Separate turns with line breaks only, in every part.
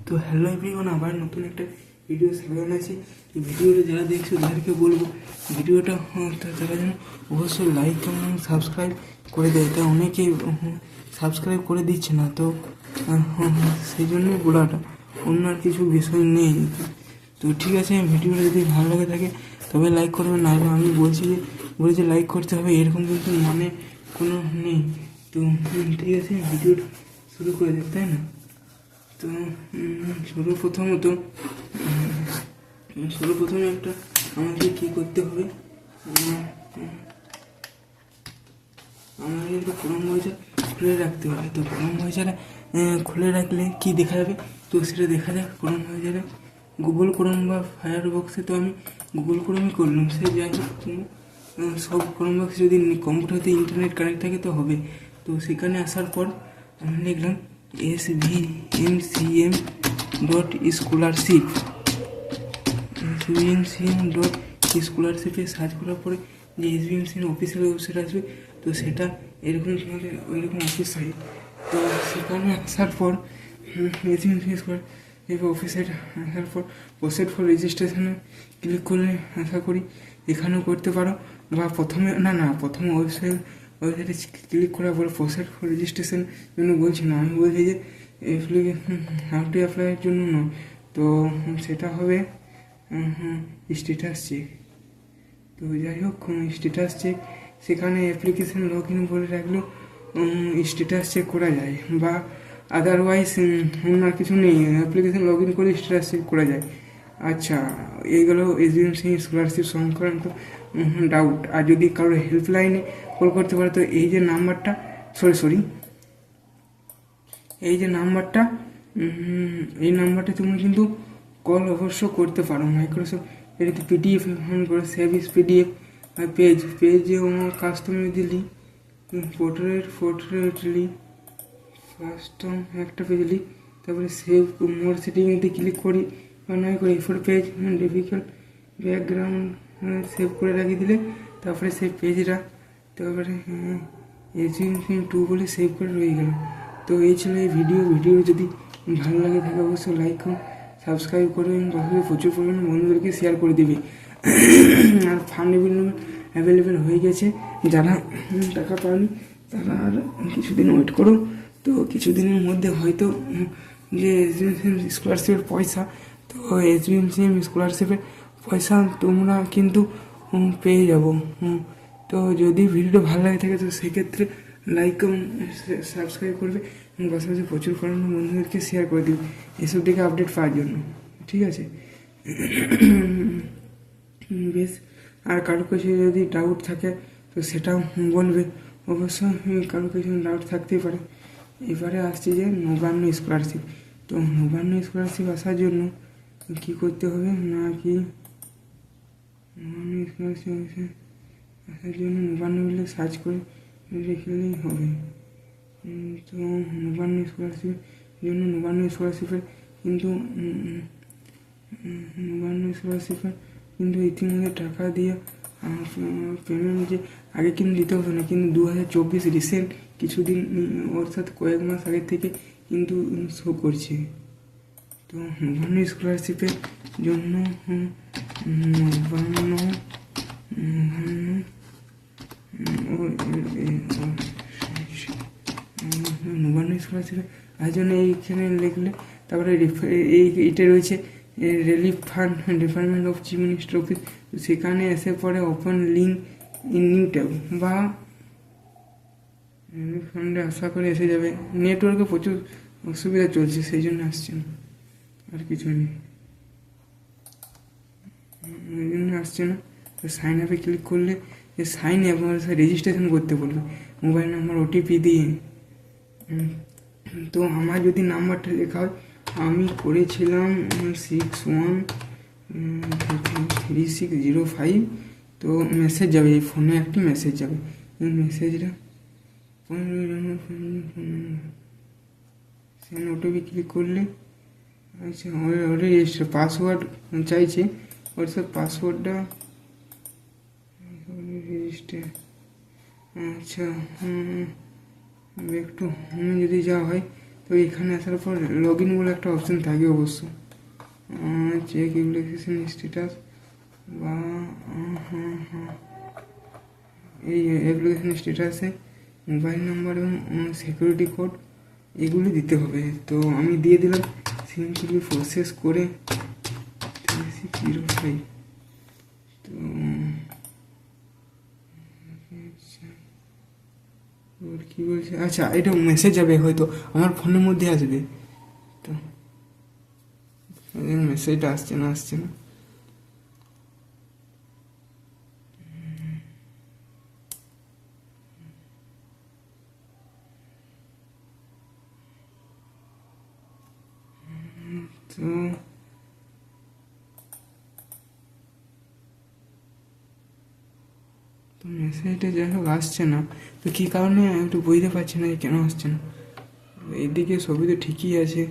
তো hello everyone, আবার নতুন একটা ভিডিও স্বাগত আছি। এই ভিডিওটা যারা দেখছো তাদেরকে বলবো ভিডিওটা তারা যেন অবশ্যই লাইক এবং সাবস্ক্রাইব করে দেয়। তা অনেকেই সাবস্ক্রাইব করে দিচ্ছে না, তো সেই জন্যই বলাটা, অন্য আর কিছু বিষয় নেই। তো ঠিক আছে, ভিডিওটা যদি ভালো লাগে থাকে তবে লাইক করবেন, না আমি বলছি লাইক করতে হবে এরকম কিন্তু মানে কোনো নেই। তো ঠিক আছে, ভিডিওটা শুরু করে দেয়, তাই না? তো সর্বপ্রথমে একটা আমাকে কী করতে হবে, আমাকে একটা ক্রোম ব্রাউজার খুলে রাখতে হবে। তো ক্রোম ব্রাউজারে খুলে রাখলে কি দেখা যাবে, তো সেটা দেখা যায় ক্রোম ব্রাউজারে গুগল ক্রোম বা ফায়ারবক্সে। তো আমি গুগল ক্রোমই করলাম। সে যাই হোক, সব ক্রোম বক্সে যদি কম্পিউটারতে ইন্টারনেট কানেক্ট থাকে তো হবে। তো সেখানে আসার পর আমি লিখলাম svmcm.scholarship সার্চ করার পরে যে SVMCM অফিসিয়াল ওয়েবসাইট আসবে, তো সেটা এরকম ওইরকম অফিস সাইট। তো সেখানে আসার পর SVMCM অফিসের আসার পর প্রসেড ফর রেজিস্ট্রেশনে ক্লিক করলে আশা করি এখানেও করতে পারো, বা প্রথমে ওয়েবসাইটে ক্লিক করার পরে প্রসেড ফর রেজিস্ট্রেশন জন্য বলছি না, আমি বলছি যে হাউ টু অ্যাপ্লাইয়ের জন্য নয়। তো সেটা হবে স্ট্যাটাস চেক। তো যাই হোক, স্ট্যাটাস চেক সেখানে অ্যাপ্লিকেশন লগ ইন বলে রাখলেও স্ট্যাটাস চেক করা যায়, বা আদারওয়াইজ অন্য আর কিছু নেই, অ্যাপ্লিকেশন লগ ইন করে স্ট্যাটাস চেক করা যায়। আচ্ছা, এইগুলো SVMCM স্কলারশিপ সংক্রান্ত ডাউট। আর যদি কারোর হেল্পলাইনে কল করতে পারে, তো এই যে নাম্বারটা এই নাম্বারটা তুমি কিন্তু কল অবশ্য করতে পারো। মাইক্রোসফট এটাতে PDF ফোন করে সেভিস PDF পেজে আমার কাস্টমার দিলি পোর্ট্রেটলি কাস্টম একটা পেজ লিখ, তারপরে সেভ মোর সেটিংতে ক্লিক করি বা নয় করি four page difficult background save করে রাখিয়ে দিলে তারপরে সেই পেজটা তারপরে SVMCM 2 বলে সেভ করে রয়ে গেল। তো এই ছিল এই ভিডিও যদি ভালো লাগে থাকে অবশ্যই লাইক করুন, সাবস্ক্রাইব করবেন, প্রচুর পরিমাণে বন্ধুদেরকে শেয়ার করে দিবে। আর ফান্ড অ্যাভেলেবেল হয়ে গেছে, যারা টাকা পায়নি তারা আর কিছুদিন ওয়েট করো। তো কিছুদিনের মধ্যে হয়তো যে SVMCM স্কলারশিপের পয়সা, তো SVMCM স্কলারশিপের পয়সা তোমরা কিন্তু পেয়ে যাবো। তো যদি ভিডিওটা ভালো লাগে থাকে তো সেক্ষেত্রে লাইক এবং সাবস্ক্রাইব করবে, এবং পাশাপাশি প্রচুর পরিমাণে বন্ধুদেরকে শেয়ার করে দিবে এসব দিকে আপডেট পাওয়ার জন্য। ঠিক আছে, বেশ। আর কারো কাছে যদি ডাউট থাকে তো সেটাও বলবে, অবশ্যই কারো কাছে ডাউট থাকতেই পারে। এবারে আসছে যে নবান্ন স্কলারশিপ। তো নবান্ন স্কলারশিপ আসার জন্য কী করতে হবে না, কি নবান্ন স্কলারশিপ আসার জন্য নবান্ন বলে সার্চ করে রেখেলেই হবে। তো নবান্ন স্কলারশিপের জন্য নবান্ন স্কলারশিপের কিন্তু ইতিমধ্যে টাকা দিয়ে পেমেন্ট যে আগে কিন্তু দিতে হতো না, কিন্তু 2024 রিসেন্ট কিছুদিন অর্থাৎ কয়েক মাস আগে থেকে কিন্তু শো করছে। তো নবান্ন স্কলারশিপের জন্য নবান্ন স্কলারশিপের তার জন্য এইখানে লিখলে তারপরে এইটা রয়েছে relief fund department of chief minister office. সেখানে এসে পরে open link in new tab বা রিলিফ ফান্ডে আশা করে এসে যাবে। নেটওয়ার্কে প্রচুর অসুবিধা চলছে, সেই জন্য আসছে না, আর কিছু নেই, ওই জন্য আসছে না। তো সাইন আপে ক্লিক করলে সাইন অ্যাপ রেজিস্ট্রেশন করতে বলবে মোবাইল নাম্বার OTP দিয়ে। তো আমার যদি নাম্বারটা লেখা হয়, আমি করেছিলাম 613605। তো মেসেজ যাবে, এই ফোনে একটি মেসেজ যাবে, এই মেসেজটা সেখানে OTP ক্লিক করলে আচ্ছা অলরেডি রেজিস্টার পাসওয়ার্ড চাইছে, অর্থাৎ পাসওয়ার্ডটা রেজিস্টার। আচ্ছা, একটু হোমে যদি যাওয়া হয় তো এখানে আসার পর লগ ইন বলে একটা অপশন থাকে অবশ্য, চেক অ্যাপ্লিকেশন স্ট্যাটাস বা এই অ্যাপ্লিকেশন স্ট্যাটাসে মোবাইল নাম্বার এবং সিকিউরিটি কোড এগুলি দিতে হবে। তো আমি দিয়ে দিলাম, সিম্পলি প্রসেস করে 3605। তো ওর কী বলছে, আচ্ছা এটা মেসেজ যাবে হয়তো আমার ফোনের মধ্যে আসবে। তো মেসেজটা আসছে না তো তো মেসেজটা যাই হোক আসছে না, তো কী কারণে একটু বুঝতে পারছি না যে কেন আসছে না। এইদিকে সবই তো ঠিকই আছে,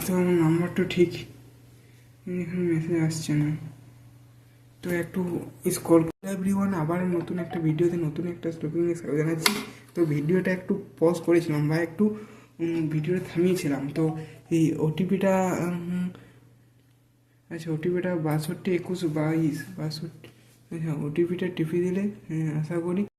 তো আমার নাম্বারটা ঠিক, এখানে মেসেজ আসছে না। তো একটু স্কল এভরিওয়ান, আবার নতুন একটা ভিডিওতে নতুন একটা টপিকে স্বাগত জানাচ্ছি। তো ভিডিওটা একটু পজ করেছিলাম বা একটু ভিডিওটা থামিয়েছিলাম। তো এই ওটিপিটা, আচ্ছা ওটিপিটা 62 21 22 62, আচ্ছা ওটিপিটা টিপে দিলে আশা করি